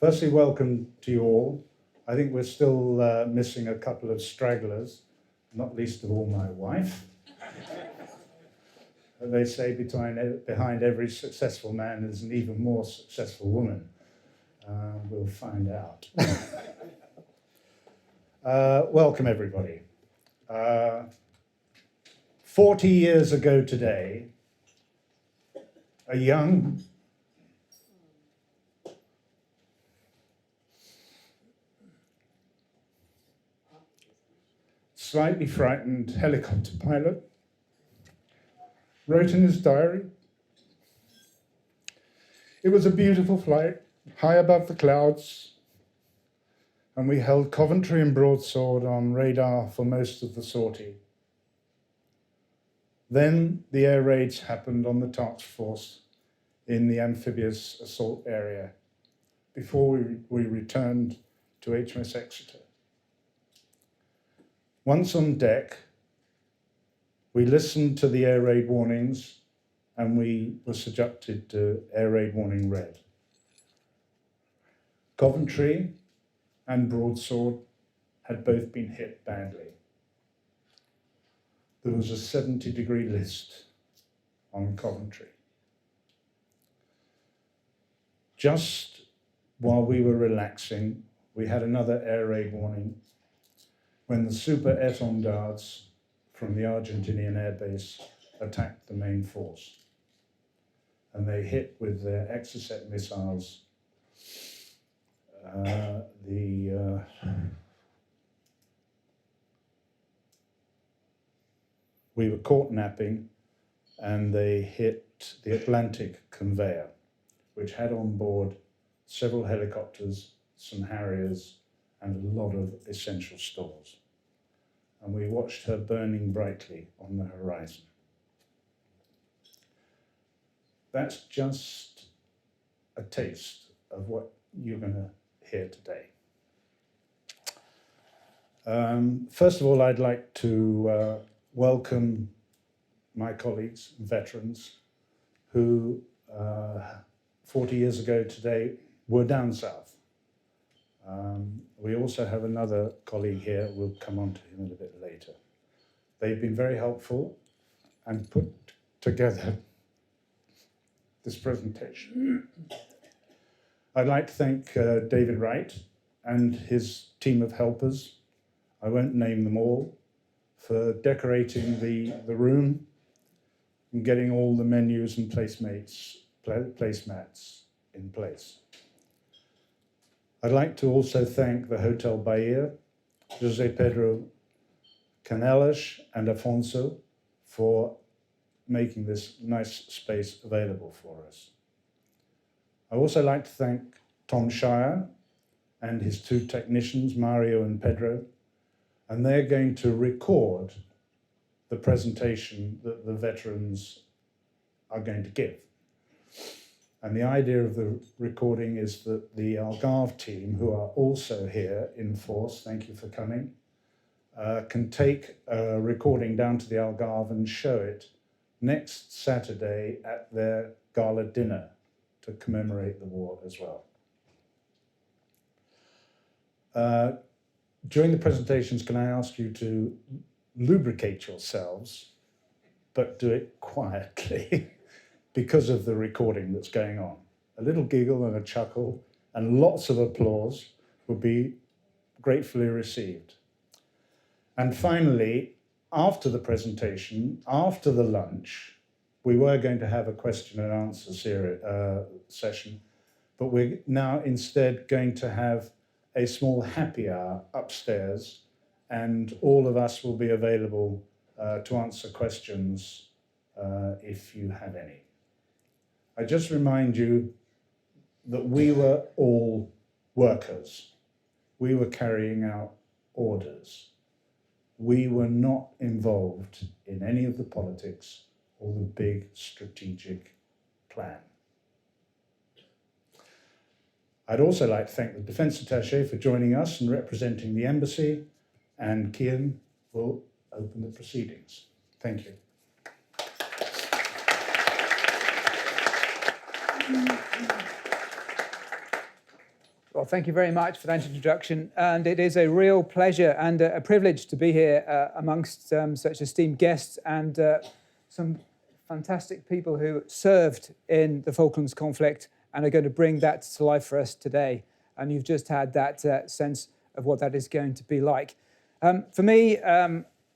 Firstly, welcome to you all. I think we're still missing a couple of stragglers, not least of all my wife. They say behind every successful man is an even more successful woman. We'll find out. Welcome, everybody. 40 years ago today, a young, slightly frightened helicopter pilot wrote in his diary, "It was a beautiful flight, high above the clouds, and we held Coventry and broadsword on radar for most of the sortie. Then the air raids happened on the task force in the amphibious assault area before we returned to HMS Exeter. Once on deck, we listened to the air raid warnings and we were subjected to air raid warning red. Coventry and broadsword had both been hit badly. There was a 70-degree list on Coventry. Just while we were relaxing, we had another air raid warning when the super étendards from the Argentinian airbase attacked the main force. And they hit with their Exocet missiles we were caught napping, and they hit the Atlantic conveyor, which had on board several helicopters, some Harriers, and a lot of essential stores. And we watched her burning brightly on the horizon. That's just a taste of what you're going to hear today. First of all, I'd like to welcome my colleagues, veterans, who 40 years ago today were down south. We also have another colleague here, we'll come on to him a little bit later. They've been very helpful and put together this presentation. I'd like to thank David Wright and his team of helpers, I won't name them all, for decorating the room and getting all the menus and placemats in place. I'd like to also thank the Hotel Bahia, José Pedro Canelas and Afonso for making this nice space available for us. I also like to thank Tom Shire and his two technicians, Mario and Pedro, and they're going to record the presentation that the veterans are going to give. And the idea of the recording is that the Algarve team, who are also here in force, thank you for coming, can take a recording down to the Algarve and show it next Saturday at their gala dinner to commemorate the war as well. During the presentations, can I ask you to lubricate yourselves, but do it quietly because of the recording that's going on. A little giggle and a chuckle and lots of applause will be gratefully received. And finally, after the presentation, after the lunch, we were going to have a question and answer session, but we're now instead going to have a small happy hour upstairs, and all of us will be available to answer questions if you have any. I just remind you that we were all workers. We were carrying out orders. We were not involved in any of the politics or the big strategic plan. I'd also like to thank the Defence Attaché for joining us and representing the embassy, and Kian will open the proceedings. Thank you. Well, thank you very much for that introduction. And it is a real pleasure and a privilege to be here amongst such esteemed guests and some fantastic people who served in the Falklands conflict and are going to bring that to life for us today. And you've just had that sense of what that is going to be like. For me,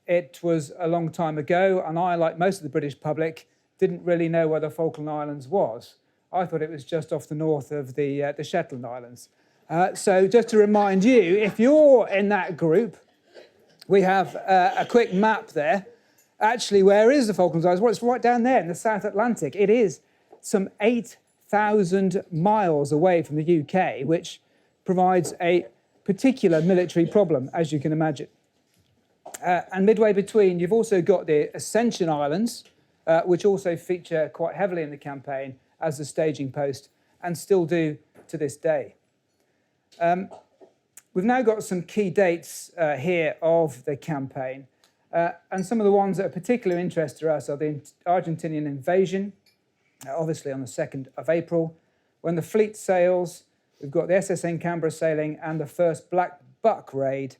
it was a long time ago, and I, like most of the British public, didn't really know where the Falkland Islands was. I thought it was just off the north of the Shetland Islands. So just to remind you, if you're in that group, we have a quick map there. Actually, where is the Falklands Islands? Well, it's right down there in the South Atlantic. It is some 8,000 miles away from the UK, which provides a particular military problem, as you can imagine. And midway between, you've also got the Ascension Islands, which also feature quite heavily in the campaign as the staging post, and still do to this day. We've now got some key dates here of the campaign, and some of the ones that are of particular interest to us are the Argentinian invasion, obviously on the 2nd of April, when the fleet sails. We've got the SS Canberra sailing and the first Black Buck raid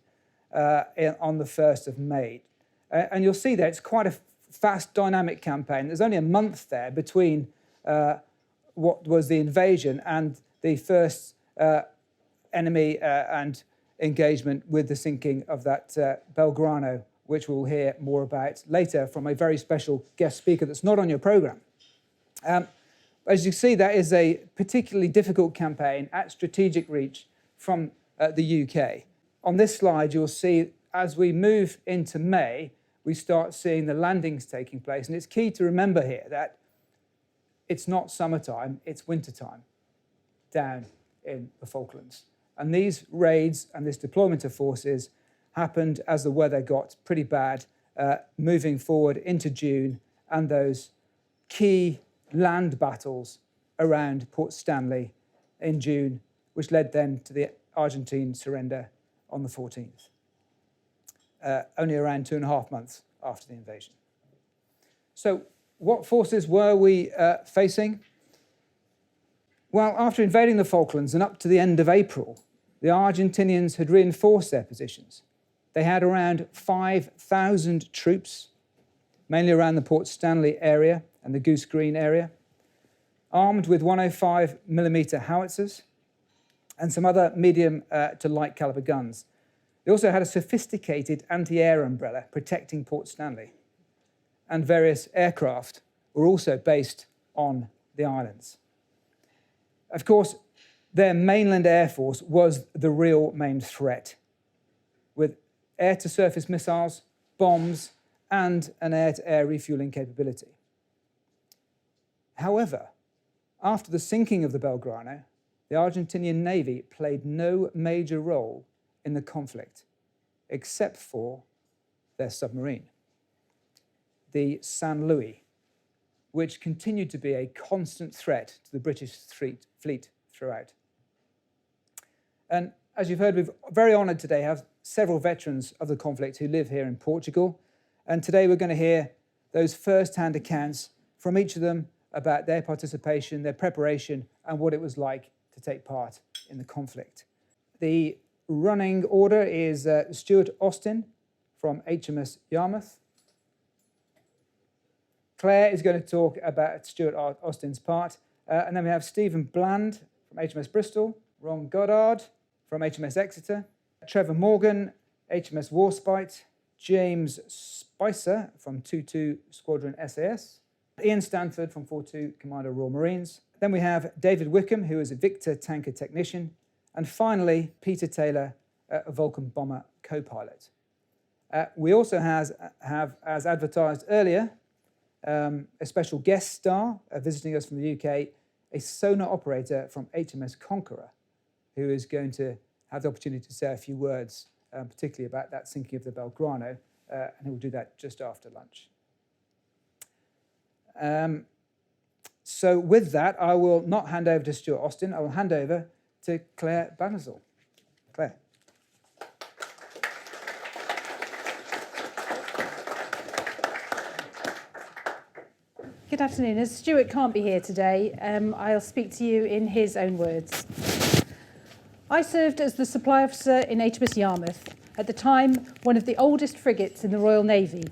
on the 1st of May. And you'll see that it's quite a fast, dynamic campaign. There's only a month there between what was the invasion and the first enemy and engagement with the sinking of that Belgrano, which we'll hear more about later from a very special guest speaker that's not on your programme. As you see, that is a particularly difficult campaign at strategic reach from the UK. On this slide, you'll see as we move into May, we start seeing the landings taking place. And it's key to remember here that it's not summertime, it's wintertime down in the Falklands. And these raids and this deployment of forces happened as the weather got pretty bad, moving forward into June, and those key land battles around Port Stanley in June, which led then to the Argentine surrender on the 14th, only around 2.5 months after the invasion. So what forces were we facing? Well, after invading the Falklands and up to the end of April, the Argentinians had reinforced their positions. They had around 5,000 troops, mainly around the Port Stanley area and the Goose Green area, armed with 105mm howitzers and some other medium to light caliber guns. They also had a sophisticated anti-air umbrella protecting Port Stanley, and various aircraft were also based on the islands. Of course, their mainland air force was the real main threat, with air-to-surface missiles, bombs, and an air-to-air refueling capability. However, after the sinking of the Belgrano, the Argentinian Navy played no major role in the conflict, except for their submarine, the San Luis, which continued to be a constant threat to the British fleet throughout. And as you've heard, we're very honoured today to have several veterans of the conflict who live here in Portugal. And today we're going to hear those first-hand accounts from each of them about their participation, their preparation, and what it was like to take part in the conflict. The running order is Stuart Austin from HMS Yarmouth. Claire is going to talk about Stuart Austin's part. And then we have Stephen Bland from HMS Bristol, Ron Goddard from HMS Exeter, Trevor Morgan, HMS Warspite, James Spicer from 22 Squadron SAS, Ian Stanford from 42 Commander Royal Marines. Then we have David Wickham, who is a Victor tanker technician. And finally, Peter Taylor, a Vulcan bomber co-pilot. We also have, as advertised earlier, a special guest star visiting us from the UK, a sonar operator from HMS Conqueror, who is going to have the opportunity to say a few words, particularly about that sinking of the Belgrano, and he will do that just after lunch. So with that, I will not hand over to Stuart Austin, I will hand over to Claire Bannizel. Claire. Good afternoon. As Stuart can't be here today, I'll speak to you in his own words. I served as the supply officer in HMS Yarmouth, at the time one of the oldest frigates in the Royal Navy,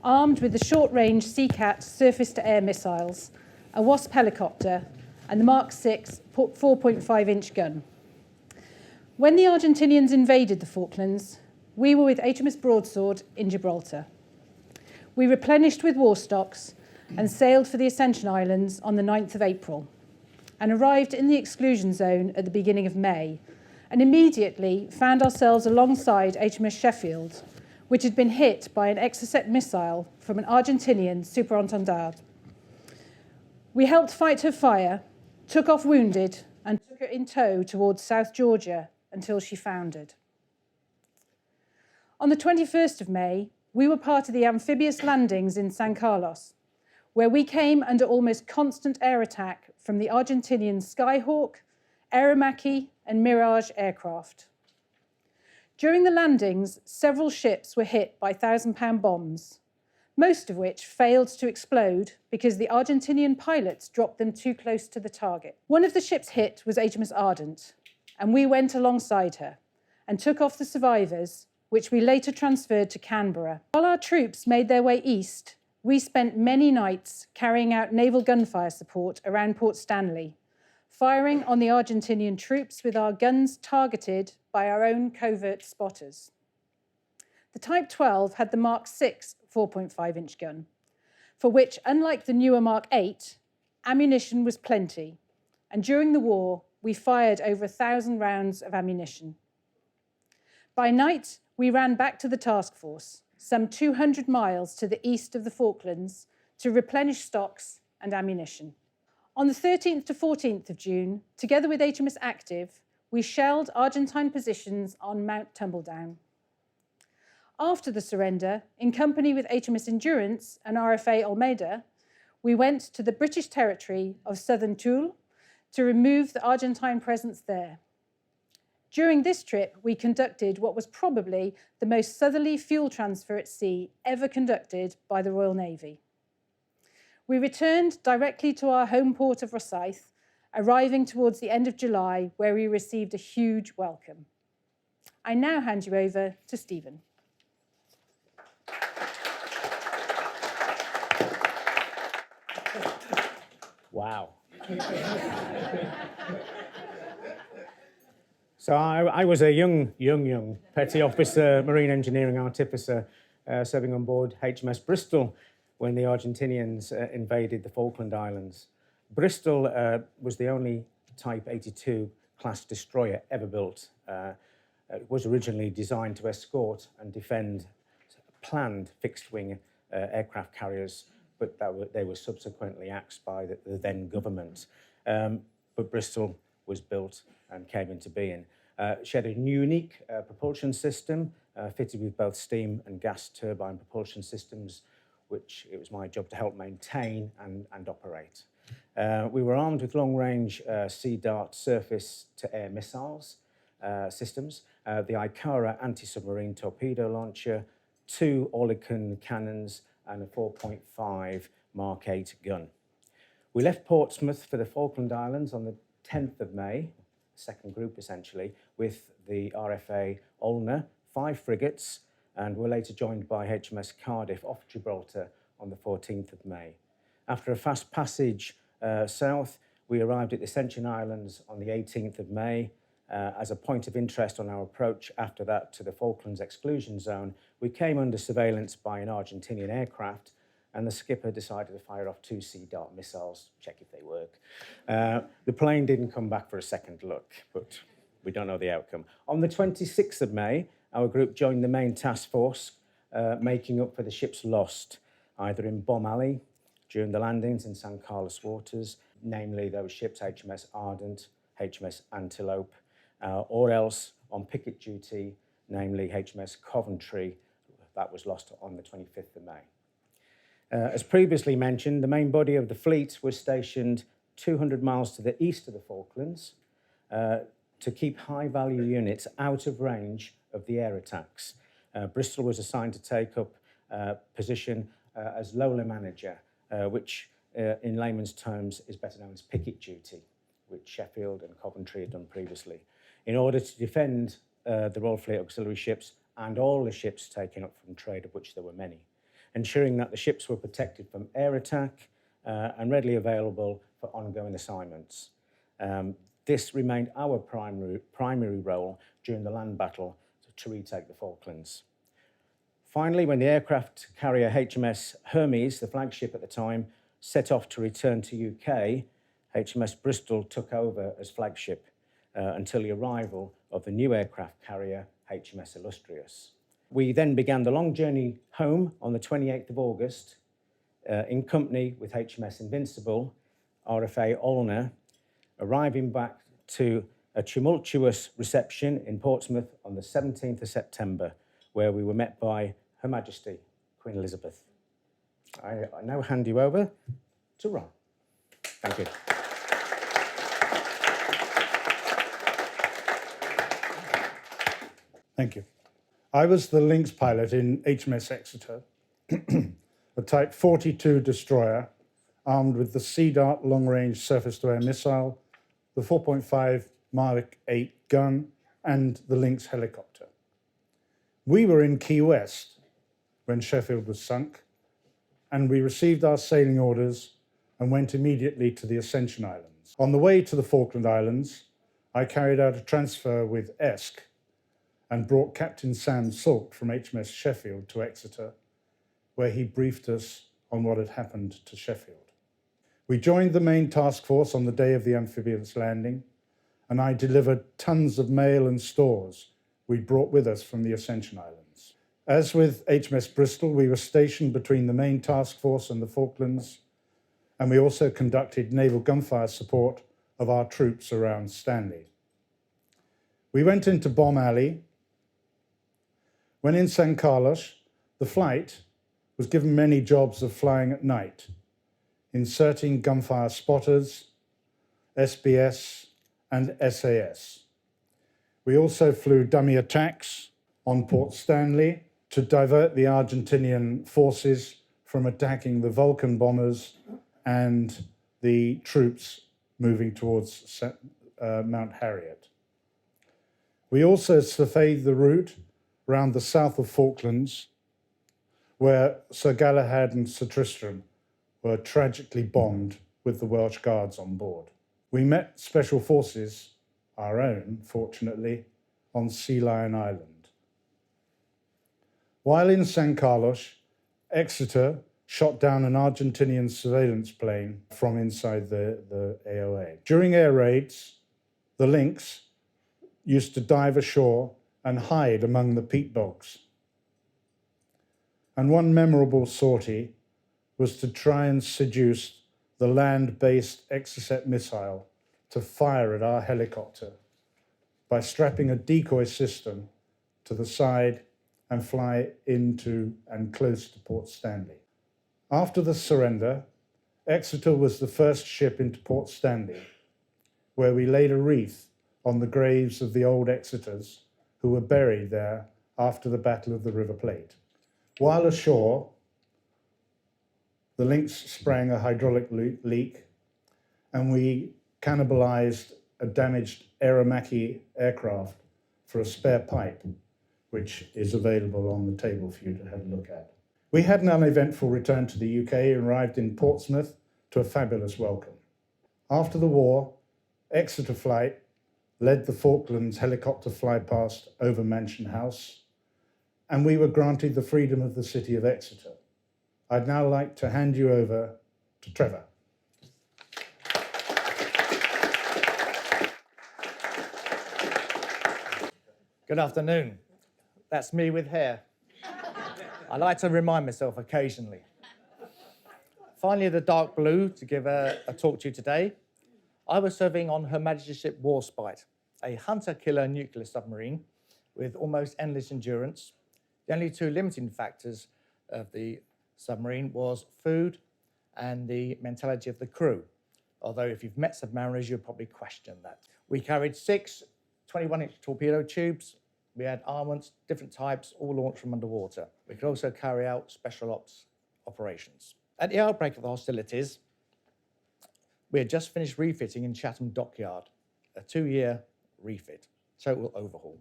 armed with the short-range Seacat surface-to-air missiles, a Wasp helicopter, and the Mark VI 4.5-inch gun. When the Argentinians invaded the Falklands, we were with HMS Broadsword in Gibraltar. We replenished with war stocks and sailed for the Ascension Islands on the 9th of April, and arrived in the exclusion zone at the beginning of May, and immediately found ourselves alongside HMS Sheffield, which had been hit by an Exocet missile from an Argentinian superintendent. We helped fight her fire, took off wounded, and took her in tow towards South Georgia until she foundered. On the 21st of May, we were part of the amphibious landings in San Carlos, where we came under almost constant air attack from the Argentinian Skyhawk, Aeromacchi, and Mirage aircraft. During the landings, several ships were hit by 1,000-pound bombs, most of which failed to explode because the Argentinian pilots dropped them too close to the target. One of the ships hit was HMS Ardent, and we went alongside her and took off the survivors, which we later transferred to Canberra. While our troops made their way east, we spent many nights carrying out naval gunfire support around Port Stanley, firing on the Argentinian troops with our guns targeted by our own covert spotters. The Type 12 had the Mark VI 4.5-inch gun, for which, unlike the newer Mark 8, ammunition was plenty, and during the war, we fired over 1,000 rounds of ammunition. By night, we ran back to the task force, some 200 miles to the east of the Falklands, to replenish stocks and ammunition. On the 13th to 14th of June, together with HMS Active, we shelled Argentine positions on Mount Tumbledown. After the surrender, in company with HMS Endurance and RFA Almeida, we went to the British territory of southern Toul to remove the Argentine presence there. During this trip, we conducted what was probably the most southerly fuel transfer at sea ever conducted by the Royal Navy. We returned directly to our home port of Rosyth, arriving towards the end of July, where we received a huge welcome. I now hand you over to Stephen. Wow. So I was a young petty officer, marine engineering artificer, serving on board HMS Bristol when the Argentinians invaded the Falkland Islands. Bristol was the only Type 82 class destroyer ever built. It was originally designed to escort and defend planned fixed-wing aircraft carriers, but they were subsequently axed by the then government. But Bristol was built and came into being. She had a unique propulsion system fitted with both steam and gas turbine propulsion systems, which it was my job to help maintain and operate. We were armed with long-range Sea Dart surface-to-air missiles systems, the Icara anti-submarine torpedo launcher, 2 Oerlikon cannons, and a 4.5 Mark 8 gun. We left Portsmouth for the Falkland Islands on the 10th of May, second group essentially, with the RFA Ulna, 5 frigates, and were later joined by HMS Cardiff off Gibraltar on the 14th of May. After a fast passage south, we arrived at the Ascension Islands on the 18th of May. As a point of interest on our approach after that to the Falklands exclusion zone, we came under surveillance by an Argentinian aircraft, and the skipper decided to fire off 2 Sea Dart missiles, check if they work. The plane didn't come back for a second look, but we don't know the outcome. On the 26th of May, our group joined the main task force, making up for the ships lost, either in Bomb Alley during the landings in San Carlos waters, namely those ships HMS Ardent, HMS Antelope, or else on picket duty, namely HMS Coventry, that was lost on the 25th of May. As previously mentioned, the main body of the fleet was stationed 200 miles to the east of the Falklands to keep high-value units out of range of the air attacks. Bristol was assigned to take up position as Lola manager, which in layman's terms is better known as picket duty, which Sheffield and Coventry had done previously. in order to defend the Royal Fleet auxiliary ships and all the ships taken up from trade, of which there were many, ensuring that the ships were protected from air attack and readily available for ongoing assignments. This remained our primary role during the land battle to retake the Falklands. Finally, when the aircraft carrier HMS Hermes, the flagship at the time, set off to return to UK, HMS Bristol took over as flagship until the arrival of the new aircraft carrier HMS Illustrious. We then began the long journey home on the 28th of August in company with HMS Invincible, RFA Olner, arriving back to a tumultuous reception in Portsmouth on the 17th of September, where we were met by Her Majesty, Queen Elizabeth. I now hand you over to Ron. Thank you. Thank you. I was the Lynx pilot in HMS Exeter, a Type 42 destroyer armed with the Sea Dart long-range surface-to-air missile, the 4.5 Mark 8 gun, and the Lynx helicopter. We were in Key West when Sheffield was sunk, and we received our sailing orders and went immediately to the Ascension Islands. On the way to the Falkland Islands, I carried out a transfer with Esk and brought Captain Sam Salt from HMS Sheffield to Exeter, where he briefed us on what had happened to Sheffield. We joined the main task force on the day of the amphibious landing, and I delivered tons of mail and stores we brought with us from the Ascension Islands. As with HMS Bristol, we were stationed between the main task force and the Falklands, and we also conducted naval gunfire support of our troops around Stanley. We went into Bomb Alley. When in San Carlos, the flight was given many jobs of flying at night, inserting gunfire spotters, SBS, and SAS. We also flew dummy attacks on Port Stanley to divert the Argentinian forces from attacking the Vulcan bombers and the troops moving towards Mount Harriet. We also surveyed the route around the south of Falklands, where Sir Galahad and Sir Tristram were tragically bombed with the Welsh Guards on board. We met special forces, our own, fortunately, on Sea Lion Island. While in San Carlos, Exeter shot down an Argentinian surveillance plane from inside the AOA. During air raids, the Lynx used to dive ashore and hide among the peat bogs. And one memorable sortie was to try and seduce the land-based Exocet missile to fire at our helicopter by strapping a decoy system to the side and fly into and close to Port Stanley. After the surrender, Exeter was the first ship into Port Stanley, where we laid a wreath on the graves of the old Exeters who were buried there after the Battle of the River Plate. While ashore, the Lynx sprang a hydraulic leak, and we cannibalized a damaged Aeromacchi aircraft for a spare pipe, which is available on the table for you to have a look at. We had an uneventful return to the UK and arrived in Portsmouth to a fabulous welcome. After the war, Exeter Flight led the Falklands helicopter flypast over Mansion House, and we were granted the freedom of the city of Exeter. I'd now like to hand you over to Trevor. Good afternoon. That's me with hair. I like to remind myself occasionally. Finally, the dark blue to give a talk to you today. I was serving on Her Majesty's ship Warspite, a hunter-killer nuclear submarine with almost endless endurance. The only two limiting factors of the submarine was food and the mentality of the crew. Although if you've met submariners, you'll probably question that. We carried 6 21-inch torpedo tubes. We had armaments, different types, all launched from underwater. We could also carry out special ops operations. At the outbreak of the hostilities, we had just finished refitting in Chatham Dockyard, a 2-year refit. total overhaul.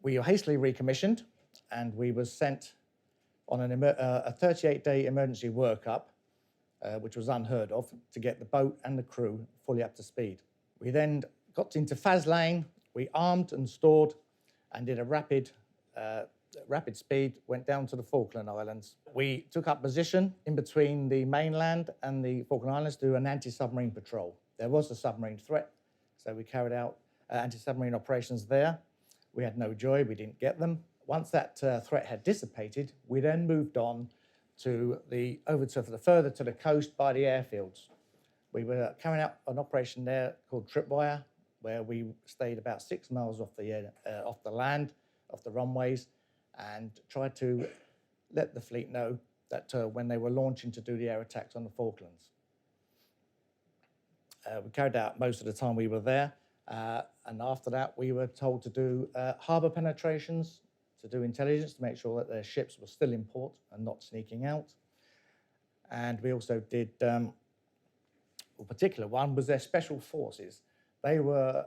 We were hastily recommissioned, and we were sent on a 38-day emergency workup, which was unheard of, to get the boat and the crew fully up to speed. We then got into Falklands, we armed and stored and did a rapid speed, went down to the Falkland Islands. We took up position in between the mainland and the Falkland Islands to do an anti-submarine patrol. There was a submarine threat, so we carried out anti-submarine operations there. We had no joy, we didn't get them. Once that threat had dissipated, we then moved on to further to the coast by the airfields. We were carrying out an operation there called Tripwire, where we stayed about 6 miles off the land, off the runways, and tried to let the fleet know that when they were launching to do the air attacks on the Falklands. We carried out most of the time we were there, and after that we were told to do harbour penetrations, to do intelligence, to make sure that their ships were still in port and not sneaking out. And we also did, a particular one was their special forces. They were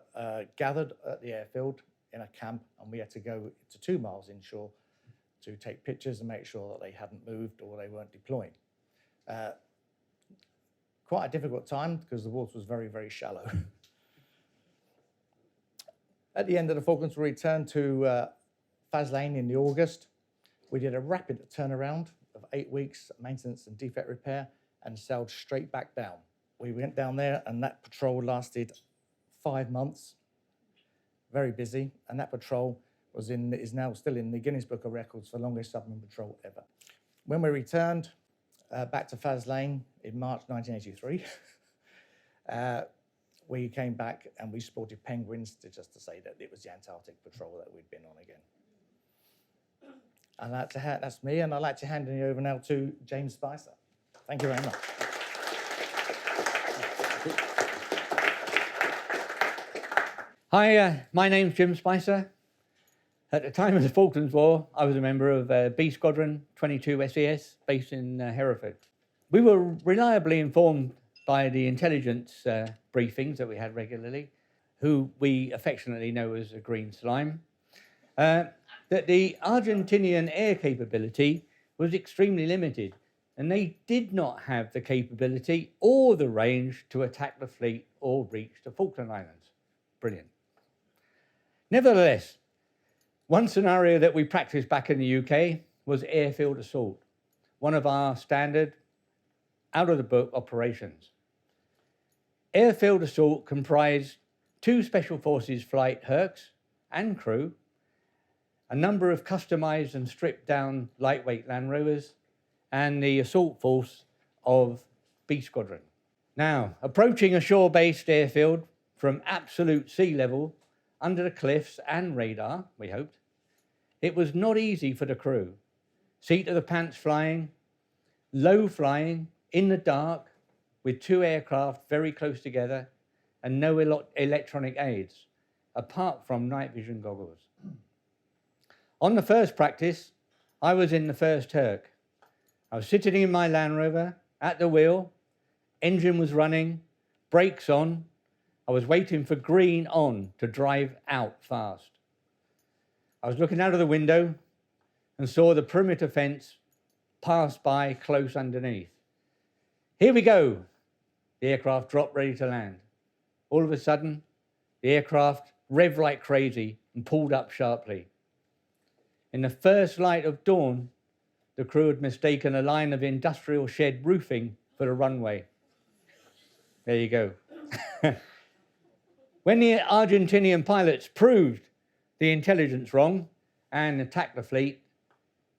gathered at the airfield in a camp, and we had to go to 2 miles inshore to take pictures and make sure that they hadn't moved or they weren't deploying. Quite a difficult time because the water was very, very shallow. At the end of the Falklands, we returned to Falklands in August. We did a rapid turnaround of 8 weeks, maintenance and defect repair, and sailed straight back down. We went down there, and that patrol lasted 5 months. Very busy, and that patrol is now still in the Guinness Book of Records for longest submarine patrol ever. When we returned back to Falklands in March 1983, we came back and we sported penguins just to say that it was the Antarctic patrol that we'd been on again. And that's me, and I'd like to hand it over now to James Spicer. Thank you very much. Hi, my name's Jim Spicer. At the time of the Falklands War, I was a member of B Squadron 22 SES based in Hereford. We were reliably informed by the intelligence briefings that we had regularly, who we affectionately know as a green slime, that the Argentinian air capability was extremely limited, and they did not have the capability or the range to attack the fleet or reach the Falkland Islands. Brilliant. Nevertheless, one scenario that we practiced back in the UK was airfield assault, one of our standard, out-of-the-book operations. Airfield assault comprised 2 Special Forces flight Hercs and crew, a number of customised and stripped-down lightweight Land Rovers, and the assault force of B Squadron. Now, approaching a shore-based airfield from absolute sea level, under the cliffs and radar, we hoped, it was not easy for the crew. Seat of the pants flying, low flying, in the dark, with 2 aircraft very close together, and no electronic aids, apart from night vision goggles. On the first practice, I was in the first Herc. I was sitting in my Land Rover, at the wheel, engine was running, brakes on. I was waiting for green on to drive out fast. I was looking out of the window and saw the perimeter fence pass by close underneath. Here we go. The aircraft dropped ready to land. All of a sudden, the aircraft revved like crazy and pulled up sharply. In the first light of dawn, the crew had mistaken a line of industrial shed roofing for the runway. There you go. When the Argentinian pilots proved the intelligence wrong and attacked the fleet,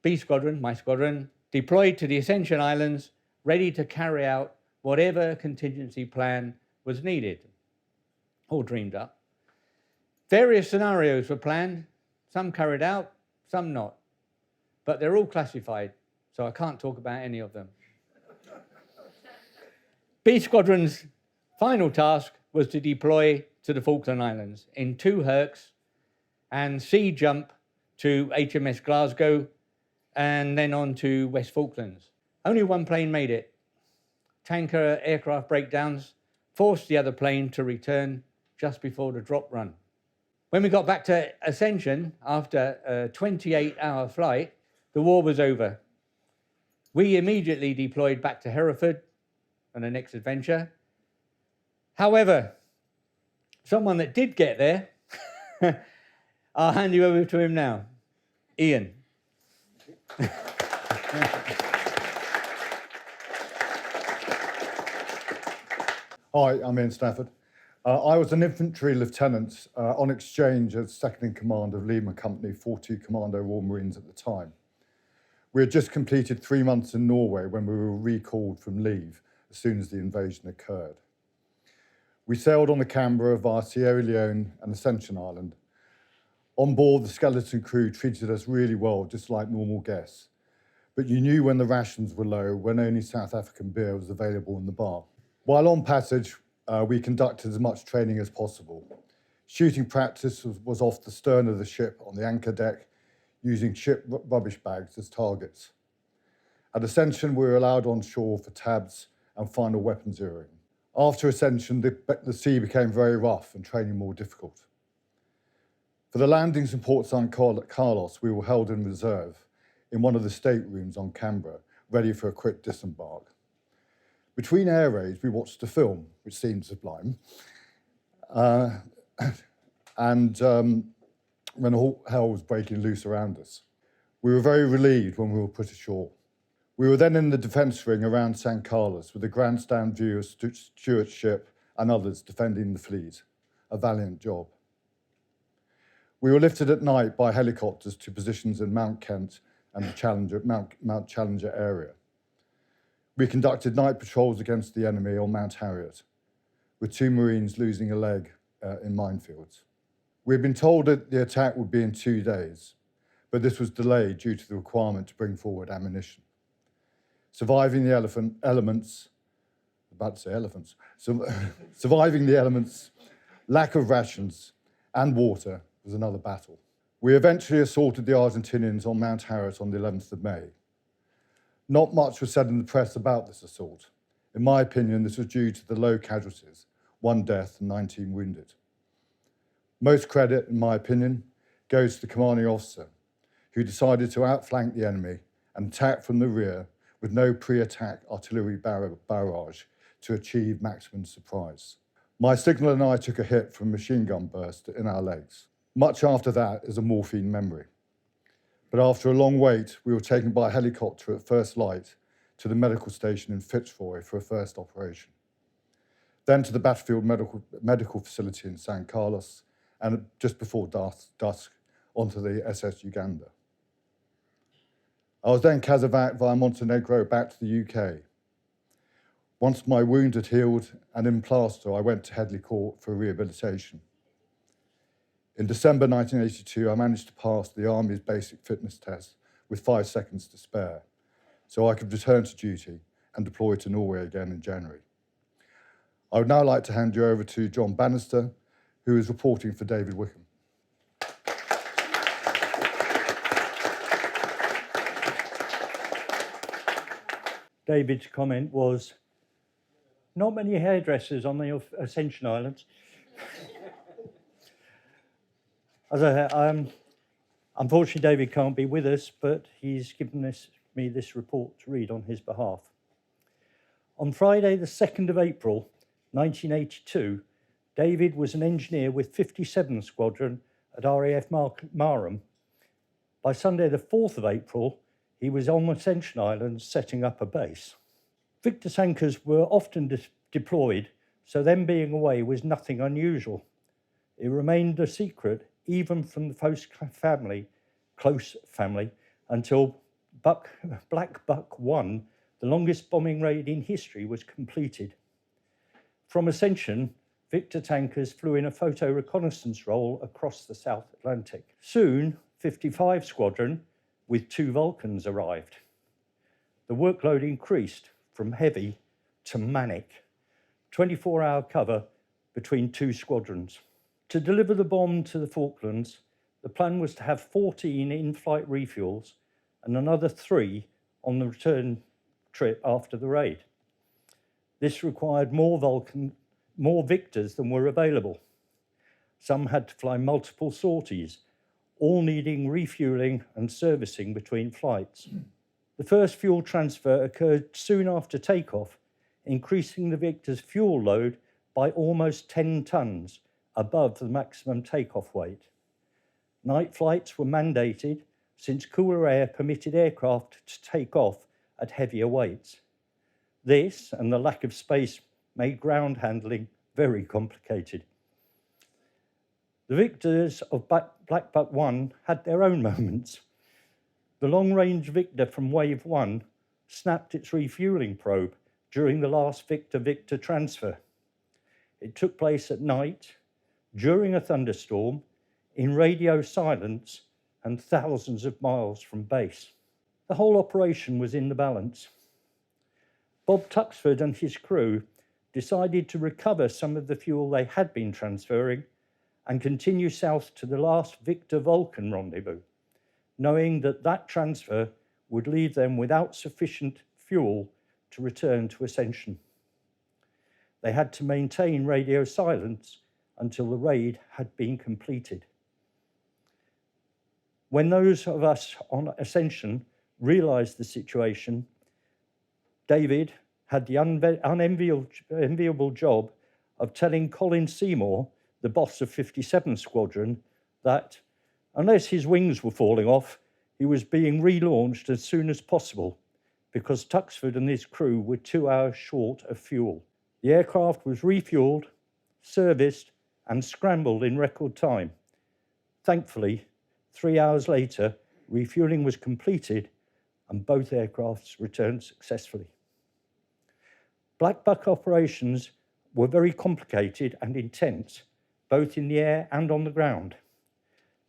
B Squadron, my squadron, deployed to the Ascension Islands, ready to carry out whatever contingency plan was needed or dreamed up. Various scenarios were planned, some carried out, some not, but they're all classified, so I can't talk about any of them. B Squadron's final task was to deploy to the Falkland Islands in 2 Hercs and sea jump to HMS Glasgow and then on to West Falklands. Only 1 plane made it. Tanker aircraft breakdowns forced the other plane to return just before the drop run. When we got back to Ascension, after a 28-hour flight, the war was over. We immediately deployed back to Hereford on the next adventure. However, someone that did get there, I'll hand you over to him now. Ian. Hi, I'm Ian Stafford. I was an infantry lieutenant on exchange as second in command of Lima Company 40 Commando Royal Marines at the time. We had just completed 3 months in Norway when we were recalled from leave as soon as the invasion occurred. We sailed on the Canberra via Sierra Leone and Ascension Island. On board, the skeleton crew treated us really well, just like normal guests. But you knew when the rations were low, when only South African beer was available in the bar. While on passage, we conducted as much training as possible. Shooting practice was off the stern of the ship on the anchor deck, using ship rubbish bags as targets. At Ascension, we were allowed on shore for tabs and final weapon zeroing. After Ascension, the sea became very rough and training more difficult. For the landings in Port St. Carlos, we were held in reserve in one of the staterooms on Canberra, ready for a quick disembark. Between air raids, we watched a film, which seemed sublime, when all hell was breaking loose around us. We were very relieved when we were put ashore. We were then in the defence ring around San Carlos with a grandstand view of Stuart's ship and others defending the fleet, a valiant job. We were lifted at night by helicopters to positions in Mount Kent and the Mount Challenger area. We conducted night patrols against the enemy on Mount Harriet, with 2 Marines losing a leg in minefields. We had been told that the attack would be in 2 days, but this was delayed due to the requirement to bring forward ammunition. Surviving the elements, lack of rations and water was another battle. We eventually assaulted the Argentinians on Mount Harriet on the 11th of May. Not much was said in the press about this assault. In my opinion, this was due to the low casualties, 1 death and 19 wounded. Most credit, in my opinion, goes to the commanding officer, who decided to outflank the enemy and attack from the rear with no pre-attack artillery barrage to achieve maximum surprise. My signal and I took a hit from a machine gun burst in our legs. Much after that is a morphine memory. But after a long wait, we were taken by a helicopter at first light to the medical station in Fitzroy for a first operation. Then to the battlefield medical facility in San Carlos, and just before dusk, onto the SS Uganda. I was then casevaced via Montenegro back to the UK. Once my wound had healed and in plaster, I went to Headley Court for rehabilitation. In December 1982, I managed to pass the Army's basic fitness test with 5 seconds to spare, so I could return to duty and deploy to Norway again in January. I would now like to hand you over to John Bannister, who is reporting for David Wickham. David's comment was, not many hairdressers on the Ascension Islands. As unfortunately, David can't be with us, but he's given me this report to read on his behalf. On Friday, the 2nd of April, 1982, David was an engineer with 57 Squadron at RAF Marham. By Sunday, the 4th of April, he was on Ascension Islands setting up a base. Victor tankers were often deployed, so them being away was nothing unusual. It remained a secret, even from the close family, until Black Buck 1, the longest bombing raid in history, was completed. From Ascension, Victor tankers flew in a photo reconnaissance role across the South Atlantic. Soon, 55 Squadron, with 2 Vulcans, arrived. The workload increased from heavy to manic, 24-hour cover between 2 squadrons. To deliver the bomb to the Falklands, the plan was to have 14 in-flight refuels and another 3 on the return trip after the raid. This required more Victors than were available. Some had to fly multiple sorties, all needing refueling and servicing between flights. The first fuel transfer occurred soon after takeoff, increasing the Victor's fuel load by almost 10 tonnes above the maximum takeoff weight. Night flights were mandated since cooler air permitted aircraft to take off at heavier weights. This and the lack of space made ground handling very complicated. The Victors of Black Buck 1 had their own moments. The long-range Victor from Wave 1 snapped its refueling probe during the last Victor-Victor transfer. It took place at night, during a thunderstorm, in radio silence and thousands of miles from base. The whole operation was in the balance. Bob Tuxford and his crew decided to recover some of the fuel they had been transferring and continue south to the last Victor-Vulcan rendezvous, knowing that that transfer would leave them without sufficient fuel to return to Ascension. They had to maintain radio silence until the raid had been completed. When those of us on Ascension realised the situation, David had the unenviable job of telling Colin Seymour, the boss of 57 Squadron, that unless his wings were falling off, he was being relaunched as soon as possible because Tuxford and his crew were 2 hours short of fuel. The aircraft was refueled, serviced, and scrambled in record time. Thankfully, 3 hours later, refueling was completed and both aircrafts returned successfully. Black Buck operations were very complicated and intense, both in the air and on the ground.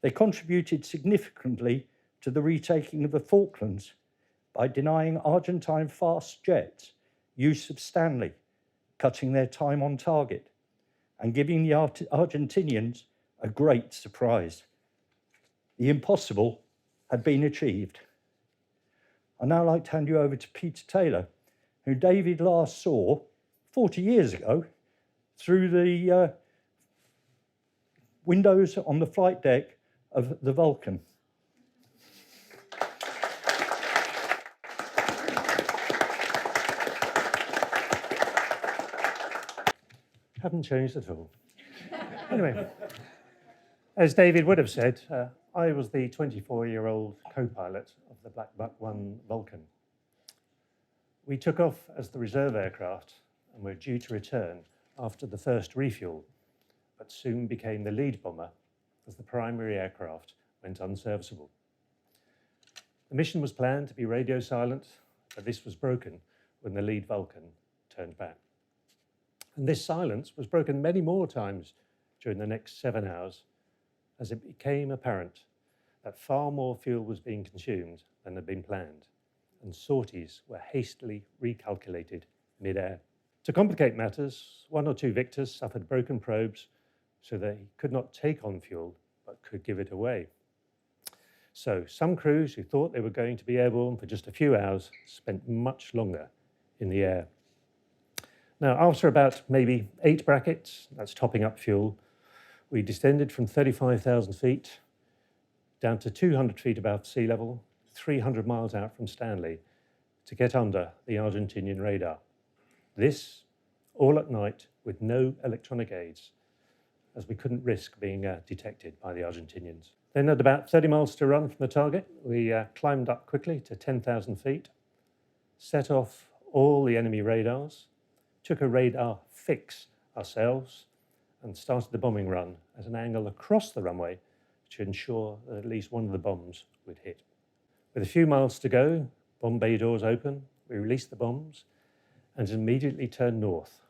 They contributed significantly to the retaking of the Falklands by denying Argentine fast jets use of Stanley, cutting their time on target, and giving the Argentinians a great surprise. The impossible had been achieved. I'd now like to hand you over to Peter Taylor, who David last saw 40 years ago through the windows on the flight deck of the Vulcan. Haven't changed at all. Anyway, as David would have said, I was the 24-year-old co-pilot of the Black Buck 1 Vulcan. We took off as the reserve aircraft and were due to return after the first refuel, but soon became the lead bomber as the primary aircraft went unserviceable. The mission was planned to be radio silent, but this was broken when the lead Vulcan turned back. And this silence was broken many more times during the next 7 hours as it became apparent that far more fuel was being consumed than had been planned, and sorties were hastily recalculated mid-air. To complicate matters, 1 or 2 Victors suffered broken probes so they could not take on fuel but could give it away. So some crews who thought they were going to be airborne for just a few hours spent much longer in the air. Now, after about maybe 8 brackets, that's topping up fuel, we descended from 35,000 feet down to 200 feet above sea level, 300 miles out from Stanley, to get under the Argentinian radar. This, all at night, with no electronic aids, as we couldn't risk being detected by the Argentinians. Then at about 30 miles to run from the target, we climbed up quickly to 10,000 feet, set off all the enemy radars, took a radar fix ourselves, and started the bombing run at an angle across the runway to ensure that at least one of the bombs would hit. With a few miles to go, bomb bay doors open, we released the bombs and immediately turned north,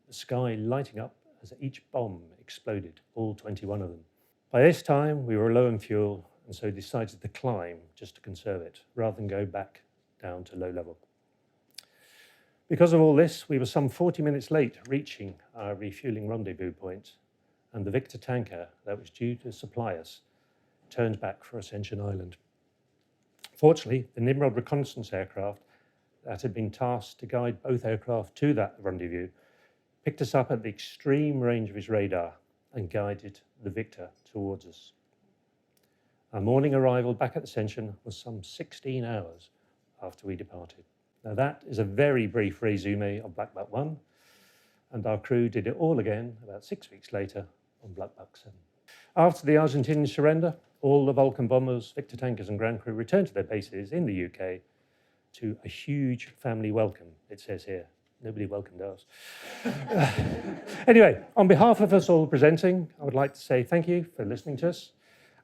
the sky lighting up as each bomb exploded, all 21 of them. By this time, we were low on fuel and so decided to climb just to conserve it, rather than go back down to low level. Because of all this, we were some 40 minutes late reaching our refueling rendezvous point, and the Victor tanker that was due to supply us turned back for Ascension Island. Fortunately, the Nimrod reconnaissance aircraft that had been tasked to guide both aircraft to that rendezvous picked us up at the extreme range of his radar and guided the victor towards us. Our morning arrival back at the Ascension was some 16 hours after we departed. Now that is a very brief resume of Black Buck 1, and our crew did it all again about 6 weeks later on Black Buck 7. After the Argentinian surrender, all the Vulcan bombers, Victor tankers and ground crew returned to their bases in the UK to a huge family welcome, it says here. Nobody welcomed us. Anyway, on behalf of us all presenting, I would like to say thank you for listening to us.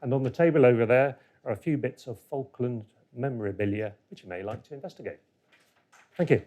And on the table over there are a few bits of Falkland memorabilia which you may like to investigate. Thank you.